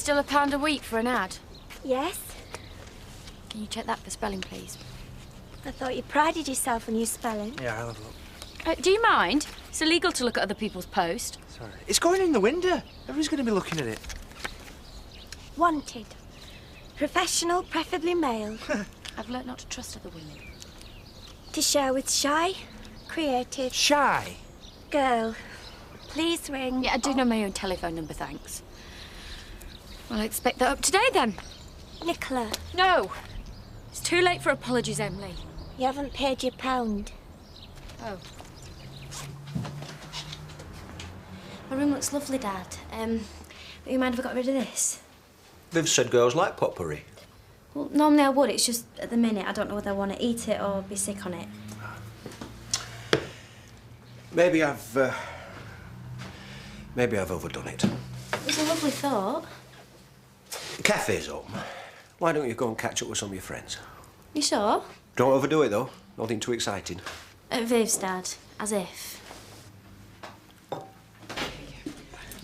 still £1 a week for an ad? Yes. Can you check that for spelling, please? I thought you prided yourself on your spelling. Yeah, I'll have a look. Do you mind? It's illegal to look at other people's post. Sorry. It's going in the window. Everyone's going to be looking at it. Wanted. Professional, preferably male. I've learnt not to trust other women. To share with shy, creative. Shy? Girl. Please ring. Yeah, I do know my own telephone number, thanks. Well, I expect that up today, then. Nicola, No. It's too late for apologies, Emily. you haven't paid your £1. Oh. My room looks lovely, Dad. But you mind if I got rid of this? Viv said girls like potpourri. Well, normally I would. It's just at the minute I don't know whether I want to eat it or be sick on it. Maybe I've overdone it. It was a lovely thought. The cafe's open. Why don't you go and catch up with some of your friends? You sure? Don't overdo it, though. Nothing too exciting. At Viv's, Dad. As if.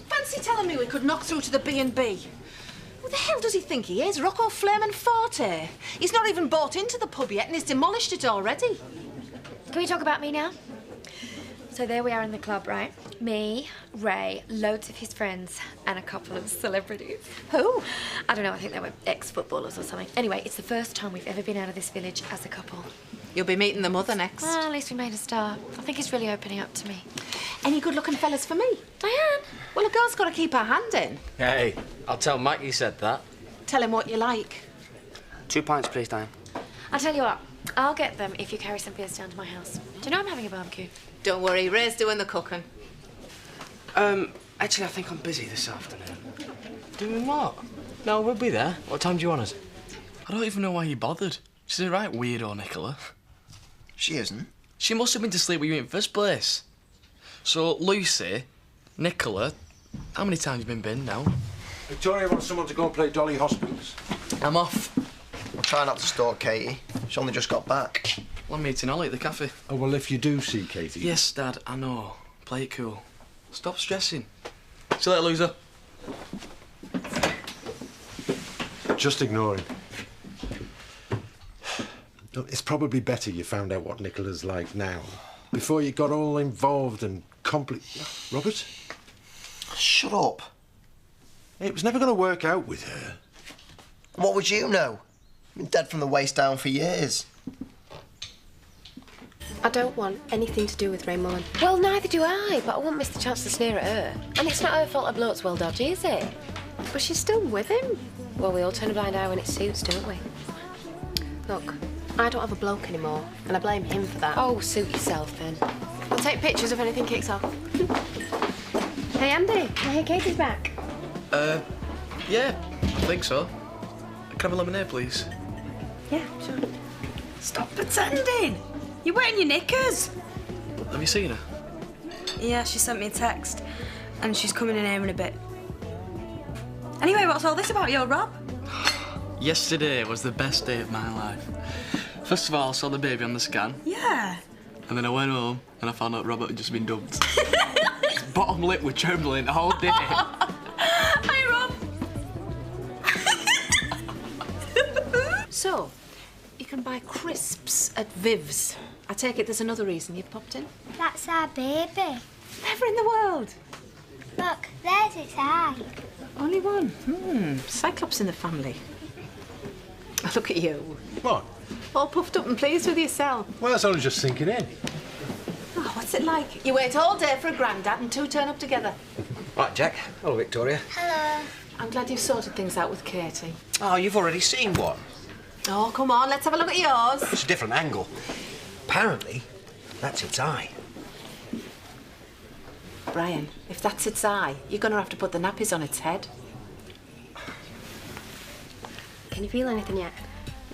Fancy telling me we could knock through to the B&B? Who the hell does he think he is? Rocco Flamin' Forte? He's not even bought into the pub yet and he's demolished it already. Can we talk about me now? So there we are in the club, right? Me, Ray, loads of his friends, and a couple of celebrities. Who? I don't know, I think they were ex-footballers or something. Anyway, it's the first time we've ever been out of this village as a couple. You'll be meeting the mother next. Well, at least we made a start. I think he's really opening up to me. Any good-looking fellas for me? Diane! Well, a girl's got to keep her hand in. Hey, I'll tell Mike you said that. Tell him what you like. 2 pints, please, Diane. I'll tell you what, I'll get them if you carry some beers down to my house. Do you know I'm having a barbecue? Don't worry, Ray's doing the cooking. Actually, I think I'm busy this afternoon. Doing what? No, we'll be there. What time do you want us? I don't even know why he bothered. She's a right weirdo, Nicola. She isn't. She must have been to sleep with you in the first place. So, Lucy, Nicola, how many times have you been now? Victoria wants someone to go and play Dolly Hospitals. I'm off. I'll try not to stalk Katie. She only just got back. Well, I'm meeting Ollie at the cafe. Oh, well, if you do see Katie... Yes, Dad, I know. Play it cool. Stop stressing. See you later, loser. Just ignore him. Look, it's probably better you found out what Nicola's like now, before you got all involved and Robert? Shut up. It was never going to work out with her. What would you know? I've been dead from the waist down for years. I don't want anything to do with Ray Mullen. Well, neither do I, but I won't miss the chance to sneer at her. And it's not her fault a bloke's well dodgy, is it? But she's still with him. Well, we all turn a blind eye when it suits, don't we? Look, I don't have a bloke anymore, and I blame him for that. Oh, suit yourself, then. We'll take pictures if anything kicks off. Hey, Andy, I hear Katie's back. Yeah, I think so. Can I have a lemonade, please? Yeah, sure. Stop pretending! You're wearing your knickers. Have you seen her? Yeah, she sent me a text, and she's coming in here in a bit. Anyway, what's all this about, yo, Rob? Yesterday was the best day of my life. First of all, I saw the baby on the scan. Yeah. And then I went home and I found out Robert had just been dumped. His bottom lip was trembling all day. Hi, Rob. So, you can buy crisps at Viv's. I take it there's another reason you've popped in? That's our baby. Never in the world. Look, there's its eye. Only one. Cyclops in the family. Look at you. What? All puffed up and pleased with yourself. Well, that's only just sinking in. Oh, what's it like? You wait all day for a granddad and two turn up together. Right, Jack. Hello, Victoria. Hello. I'm glad you've sorted things out with Katie. Oh, you've already seen one. Oh, come on, let's have a look at yours. It's a different angle. Apparently, that's its eye. Brian, if that's its eye, you're going to have to put the nappies on its head. Can you feel anything yet?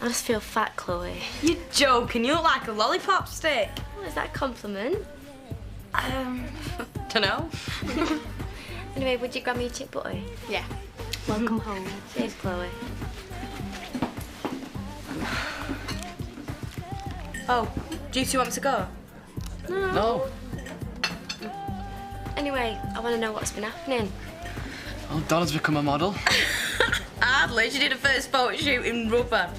I just feel fat, Chloe. You're joking. You look like a lollipop stick. What is that a compliment? Dunno. Anyway, would you grab me a chip butty? Yeah. Welcome home. Cheers, Chloe. Oh, do you two want to go? No. Anyway, I want to know what's been happening. Oh, Donna's become a model. Sadly, she did her first photo shoot in rubber.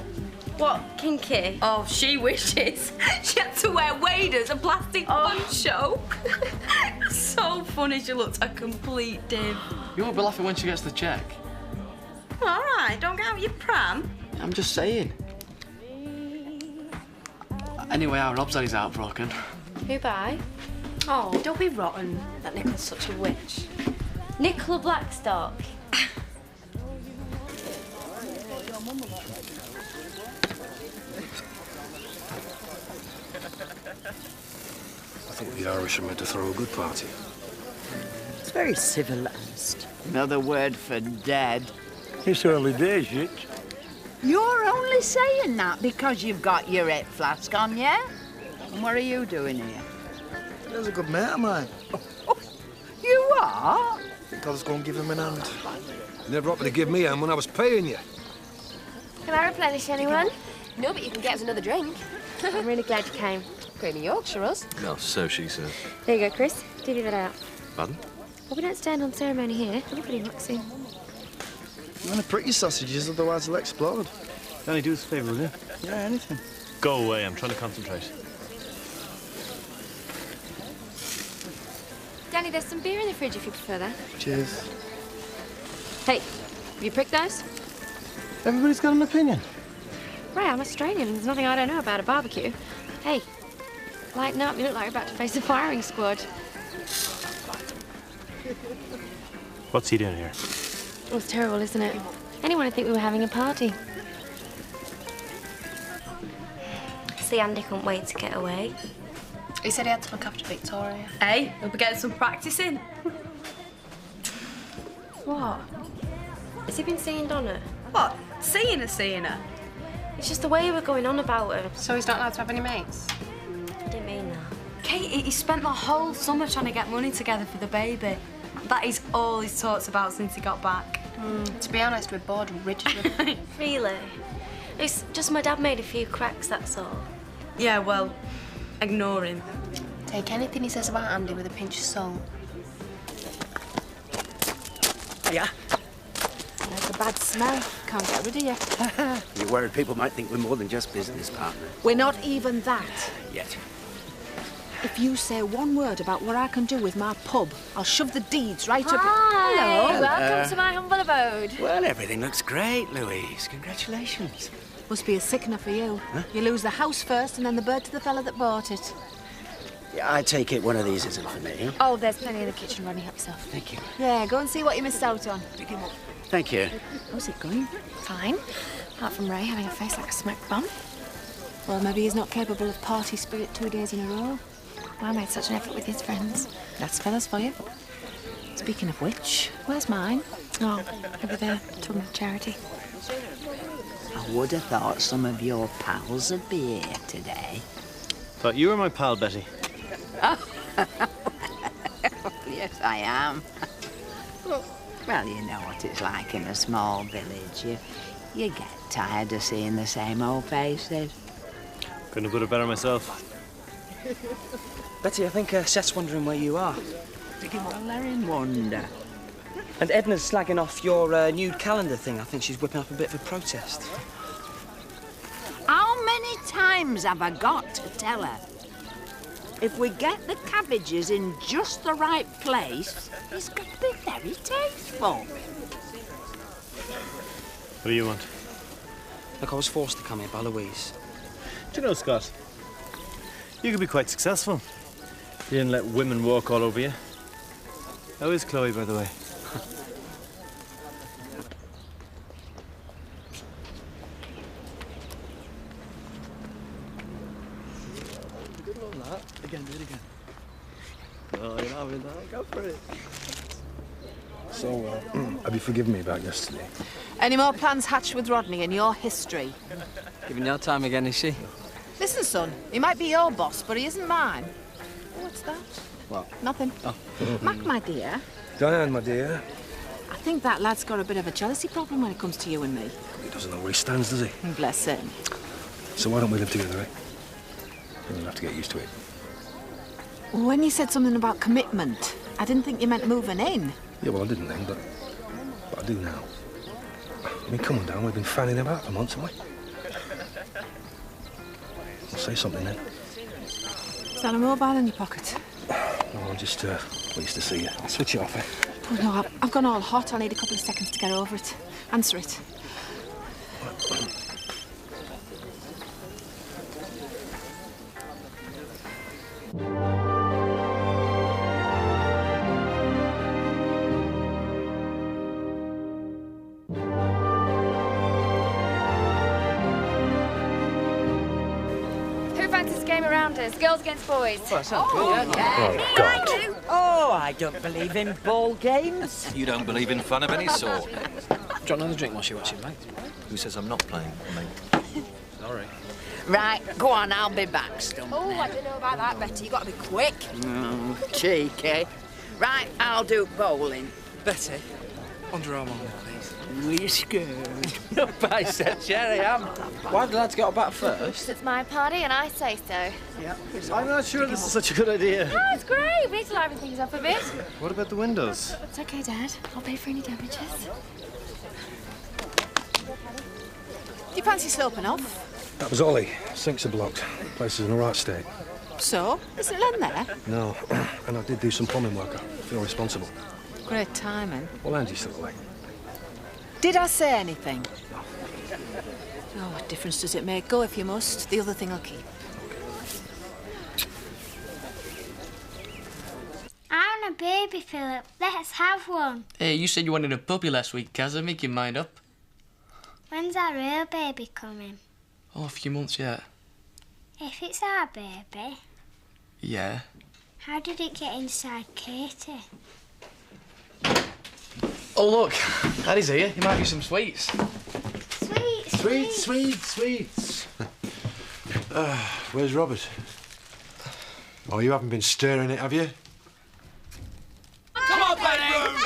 What, kinky? Oh, she wishes. She had to wear waders and plastic poncho. So funny, she looked a complete div. You won't be laughing when she gets the check. All right, don't get out your pram. I'm just saying. Anyway, our Rob's had his heart broken. Who by? Oh, don't be rotten. That Nicola's such a witch. Nicola Blackstock. I think the Irish are meant to throw a good party. It's very civilised. Another word for dead. It's early days yet. You're only saying that because you've got your hip flask on, yeah? And what are you doing here? There's a good mate of mine. You are? I think I'll just go and give him an hand. You never offered to give me a hand when I was paying you. Can I replenish anyone? No, but you can get us another drink. I'm really glad you came. Creamy Yorkshire, us. No, so she says. There you go, Chris. Divvy that out. Pardon? Well, we don't stand on ceremony here. Everybody walks in. You want to prick your sausages, otherwise they'll explode. Can I do us a favour, will you? Yeah, anything. Go away, I'm trying to concentrate. Danny, there's some beer in the fridge if you prefer that. Cheers. Hey, have you pricked those? Everybody's got an opinion. Right, I'm Australian and there's nothing I don't know about a barbecue. Hey, lighten up. You look like you're about to face a firing squad. What's he doing here? Well, it's terrible, isn't it? Anyone would think we were having a party. See, Andy couldn't wait to get away. He said he had to look after Victoria. Hey, we'll be getting some practice in. What? Has he been seeing Donna? What? Seeing her? It's just the way you were going on about her. So he's not allowed to have any mates? I didn't mean that. Katie, he spent the whole summer trying to get money together for the baby. That is all he's talked about since he got back. To be honest, we're bored rigidly. Really? It's just my dad made a few cracks, that's all. Yeah, well, ignore him. Take anything he says about Andy with a pinch of salt. Yeah. That's a bad smell. Can't get rid of you. You're worried people might think we're more than just business partners. We're not even that. Yet. If you say one word about what I can do with my pub, I'll shove the deeds right up. Hi. Hello. Welcome to my humble abode. Well, everything looks great, Louise. Congratulations. Must be a sickener for you. Huh? You lose the house first and then the bird to the fella that bought it. Yeah, I take it one of these isn't for me. Oh, there's plenty in the kitchen. Running up yourself. Thank you. Yeah, go and see what you missed out on. Thank you. How's it going? Fine. Apart from Ray having a face like a smoked bum. Well, maybe he's not capable of party spirit 2 days in a row. I made such an effort with his friends. That's fellas for you. Speaking of which, where's mine? Oh, over there, talking about charity. I would have thought some of your pals would be here today. Thought you were my pal, Betty. Oh, yes, I am. Well, you know what it's like in a small village. You get tired of seeing the same old faces. Couldn't have put it better myself. Betty, I think Seth's wondering where you are. Well, they're in wonder. And Edna's slagging off your nude calendar thing. I think she's whipping up a bit of a protest. How many times have I got to tell her? If we get the cabbages in just the right place, it's going to be very tasteful. What do you want? Look, I was forced to come here by Louise. Do you know, Scott? You could be quite successful. You didn't let women walk all over you. How is Chloe, by the way? Again, do it again. Oh, you're not having that. Go for it. So, have you forgiven me about yesterday? Any more plans hatched with Rodney in your history? Giving your time again, is she? Listen, son, he might be your boss, but he isn't mine. What's that? What? Nothing. Oh. Mac, my dear, Diane, my dear. I think that lad's got a bit of a jealousy problem when it comes to you and me. He doesn't know where he stands, does he? Bless him. So why don't we live together, eh? You'll have to get used to it. When you said something about commitment, I didn't think you meant moving in. Yeah, well, I didn't then, but I do now. I mean, come on, Dan, we've been fanning about for months, haven't we? I'll say something then. Is that a mobile in your pocket? No, I'm just pleased to see you. I'll switch it off, eh? Oh, no, I've gone all hot. I'll need a couple of seconds to get over it. Answer it. Who fancies a game around us? Girls against boys. Oh, that sounds good, yeah. Oh, God. Oh, I don't believe in ball games. You don't believe in fun of any sort? Do you want another drink while you're watching, mate? Who says I'm not playing, mate? Sorry. Right, go on, I'll be back, Stumpy. Oh, I don't know about that, Betty. You've got to be quick. Cheeky. Right, I'll do bowling. Betty, underarm on, please. We're scared. Bicep, Jerry, why did the lads get up back first? It's my party and I say so. Yeah. I'm not sure this is such a good idea. Oh, it's great. We need to liven things up a bit. What about the windows? It's okay, Dad. I'll pay for any damages. Do you fancy sloping off? That was Ollie. Sinks are blocked. Place is in the right state. So? Isn't Len there? No, and I did do some plumbing work. I feel responsible. Great timing. Well, Angie's still away. Did I say anything? Oh, what difference does it make? Go if you must. The other thing I'll keep. I want a baby, Philip. Let's have one. Hey, you said you wanted a puppy last week, Kaz. Make your mind up. When's our real baby coming? Oh, a few months yet. If it's our baby, Yeah. how did it get inside Katie? Oh, look. Daddy's here. He might be some sweets. Sweets. Where's Robert? Oh, you haven't been stirring it, have you? Come on, Penny!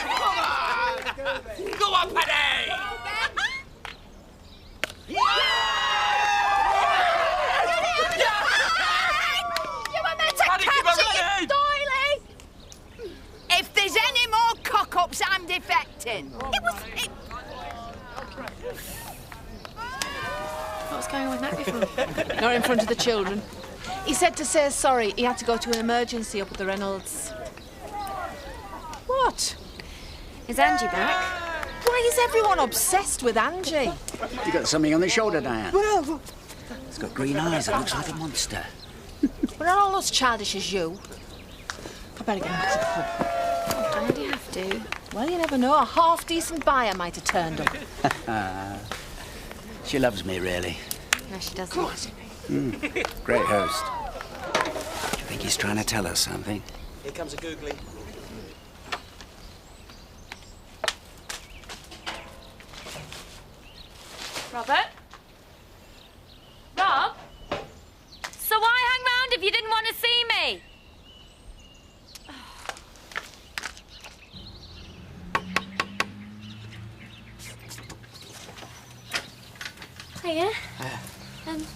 Go on, Penny! You were meant to catch it, Doily! If there's any more cock-ups, I'm defecting. What's going on with that before? Not in front of the children. He said to say sorry. He had to go to an emergency up at the Reynolds. What? Is Angie back? Why is everyone obsessed with Angie? You got something on the shoulder, Diane? Well, It's got green eyes. It looks like a monster. we're not all as childish as you. I better get back to the pub. Why do you have to? Well, you never know. A half-decent buyer might have turned up. She loves me, really. No, she doesn't. Great host. Do you think he's trying to tell us something? Here comes a googly. Robert? Rob? So why hang round if you didn't want to see me? Hiya.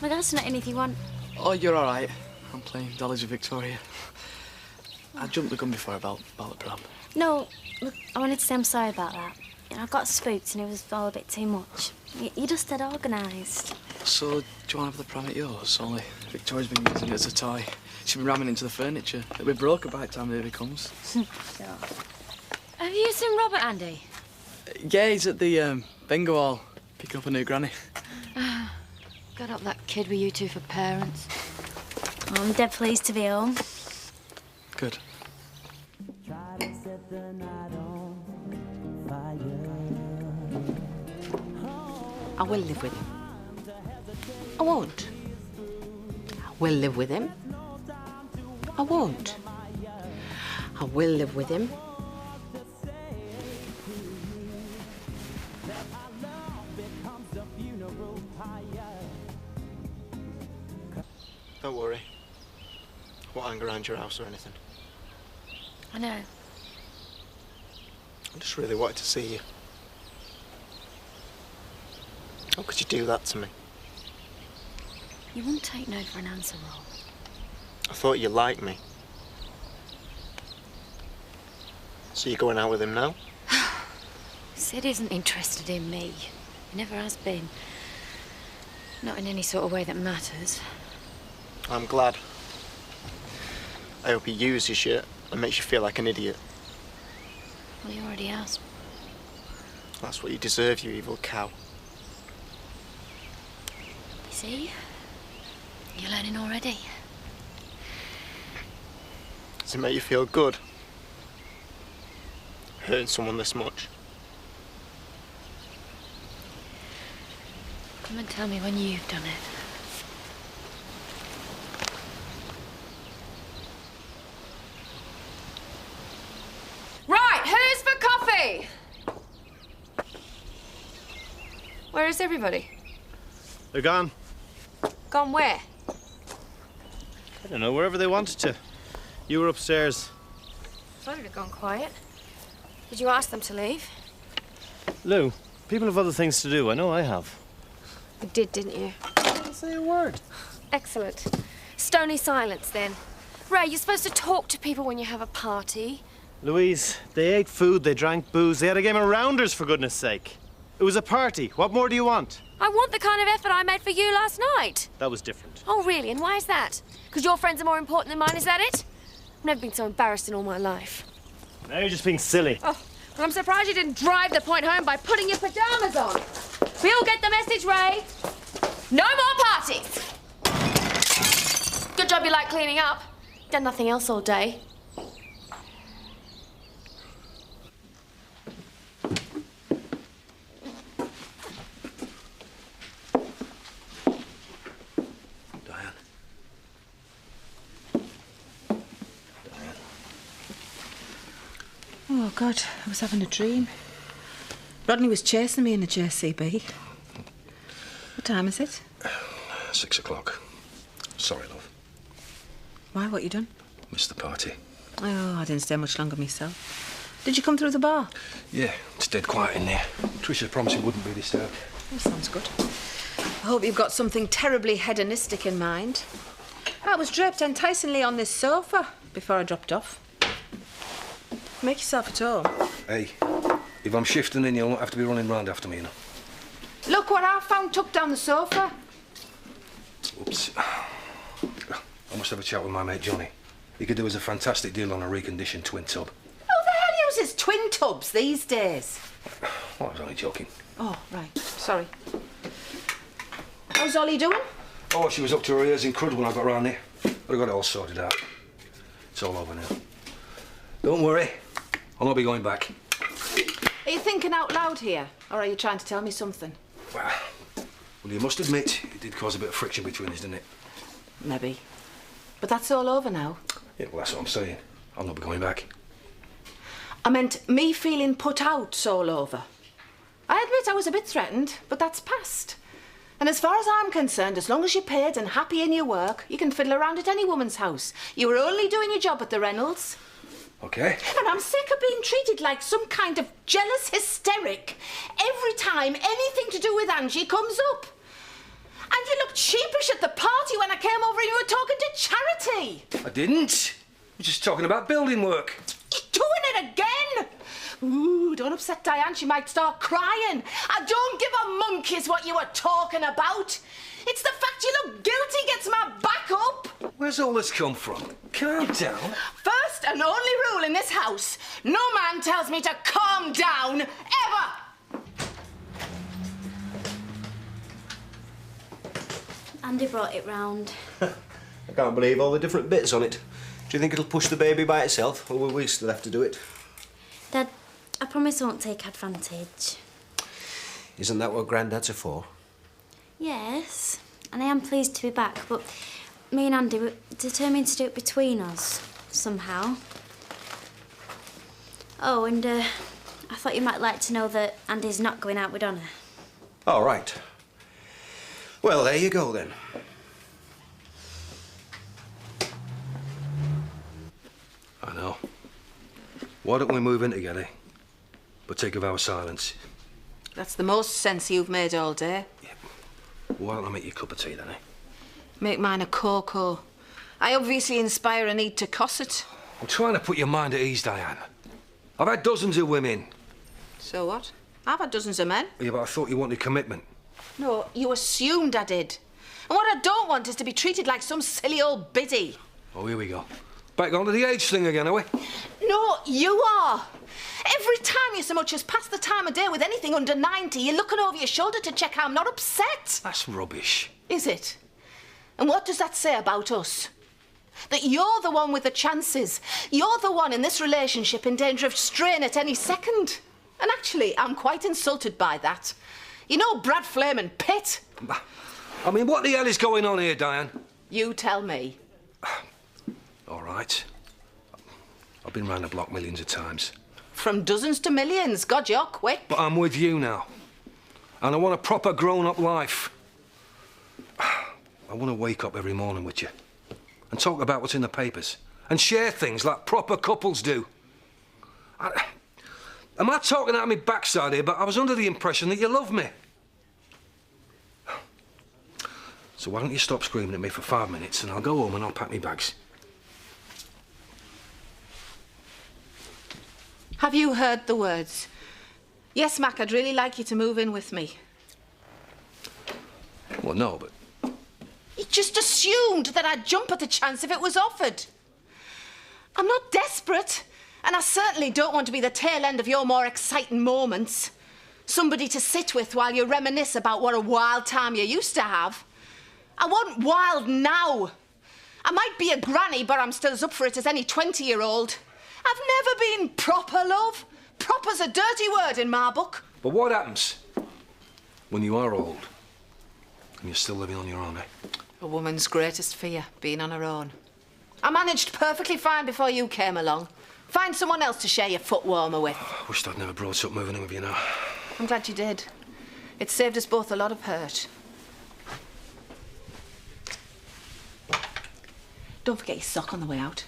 My dad's not in if you want. Oh, you're all right. I'm playing Dollies with Victoria. I jumped the gun before about the pram. No, look, I wanted to say I'm sorry about that. You know, I got spooked and it was all a bit too much. You're just dead organised. So, do you want to have the pram at yours? Only Victoria's been using it as a toy. She's been ramming into the furniture. It'll be broken by the time the baby comes. Have you seen Robert, Andy? Yeah, he's at the bingo hall, picking up a new granny. Got up that kid with you two for parents. Oh, I'm dead pleased to be home. Good. I will live with him. I won't. I will live with him. I won't. I will live with him. Don't worry. I won't hang around your house or anything. I know. I just really wanted to see you. How could you do that to me? You wouldn't take no for an answer, Rob. I thought you liked me. So you're going out with him now? Sid isn't interested in me. He never has been. Not in any sort of way that matters. I'm glad. I hope he uses you and makes you feel like an idiot. Well, he already has. That's what you deserve, you evil cow. You see? You're learning already. Does it make you feel good? Hurting someone this much? Come and tell me when you've done it. Right, who's for coffee? Where is everybody? They're gone. Gone where? I don't know, wherever they wanted to. You were upstairs. Thought it'd have gone quiet. Did you ask them to leave? Lou, people have other things to do. I know I have. You did, didn't you? Don't say a word. Excellent. Stony silence, then. Ray, you're supposed to talk to people when you have a party. Louise, they ate food, they drank booze, they had a game of rounders, for goodness sake. It was a party. What more do you want? I want the kind of effort I made for you last night. That was different. Oh, really? And why is that? Because your friends are more important than mine, is that it? I've never been so embarrassed in all my life. Now you're just being silly. Oh, well, I'm surprised you didn't drive the point home by putting your pyjamas on. We all get the message, Ray. No more parties. Good job you like cleaning up. Done nothing else all day. Oh, God, I was having a dream. Rodney was chasing me in the JCB. What time is it? 6 o'clock. Sorry, love. Why, what you done? Missed the party. Oh, I didn't stay much longer myself. Did you come through the bar? Yeah, it's dead quiet in there. Tricia promised it wouldn't be disturbed. That sounds good. I hope you've got something terribly hedonistic in mind. I was draped enticingly on this sofa before I dropped off. Make yourself at home. Hey, if I'm shifting in, you'll not have to be running round after me, you know. Look what I found tucked down the sofa. Oops. I must have a chat with my mate Johnny. He could do us a fantastic deal on a reconditioned twin tub. Who the hell uses twin tubs these days? Well, I was only joking. Oh, right. Sorry. How's Ollie doing? Oh, she was up to her ears in crud when I got round here. But I got it all sorted out. It's all over now. Don't worry. I'll not be going back. Are you thinking out loud here? Or are you trying to tell me something? Well, you must admit, it did cause a bit of friction between us, didn't it? Maybe. But that's all over now. Yeah, well, that's what I'm saying. I'll not be going back. I meant me feeling put out's all over. I admit I was a bit threatened, but that's past. And as far as I'm concerned, as long as you're paid and happy in your work, you can fiddle around at any woman's house. You were only doing your job at the Reynolds. OK. And I'm sick of being treated like some kind of jealous hysteric every time anything to do with Angie comes up. And you looked sheepish at the party when I came over and you were talking to Charity. I didn't. We're just talking about building work. You're doing it again. Ooh, don't upset Diane. She might start crying. I don't give a monkey's what you were talking about. It's the fact you look guilty gets my back up. Where's all this come from? Calm down. First and only rule in this house, no man tells me to calm down, ever. Andy brought it round. I can't believe all the different bits on it. Do you think it'll push the baby by itself, or will we still have to do it? Dad, I promise I won't take advantage. Isn't that what granddads are for? Yes, and I am pleased to be back, but me and Andy were determined to do it between us, somehow. Oh, and I thought you might like to know that Andy's not going out with Donna. All right. Well, there you go, then. I know. Why don't we move in together, but take a vow of silence? That's the most sense you've made all day. Why don't I make you a cup of tea, then, eh? Make mine a cocoa. I obviously inspire a need to cosset. I'm trying to put your mind at ease, Diane. I've had dozens of women. So what? I've had dozens of men. Yeah, but I thought you wanted commitment. No, you assumed I did. And what I don't want is to be treated like some silly old biddy. Oh, here we go. Back onto the age thing again, are we? No, you are. Every time you so much as pass the time of day with anything under 90, you're looking over your shoulder to check I'm not upset. That's rubbish. Is it? And what does that say about us? That you're the one with the chances. You're the one in this relationship in danger of strain at any second. And actually, I'm quite insulted by that. You know Brad Flamin' Pitt? I mean, what the hell is going on here, Diane? You tell me. All right. I've been round the block millions of times. From dozens to millions. God, you're quick. But I'm with you now. And I want a proper grown-up life. I want to wake up every morning with you and talk about what's in the papers and share things like proper couples do. Am I talking out of my backside here, but I was under the impression that you love me. So why don't you stop screaming at me for 5 minutes and I'll go home and I'll pack my bags. Have you heard the words? Yes, Mac, I'd really like you to move in with me. Well, no, but... You just assumed that I'd jump at the chance if it was offered. I'm not desperate, and I certainly don't want to be the tail end of your more exciting moments. Somebody to sit with while you reminisce about what a wild time you used to have. I want wild now. I might be a granny, but I'm still as up for it as any 20-year-old. I've never been proper, love. Proper's a dirty word in my book. But what happens when you are old and you're still living on your own, eh? A woman's greatest fear, being on her own. I managed perfectly fine before you came along. Find someone else to share your foot warmer with. I wished I'd never brought up moving in with you now. I'm glad you did. It saved us both a lot of hurt. Don't forget your sock on the way out.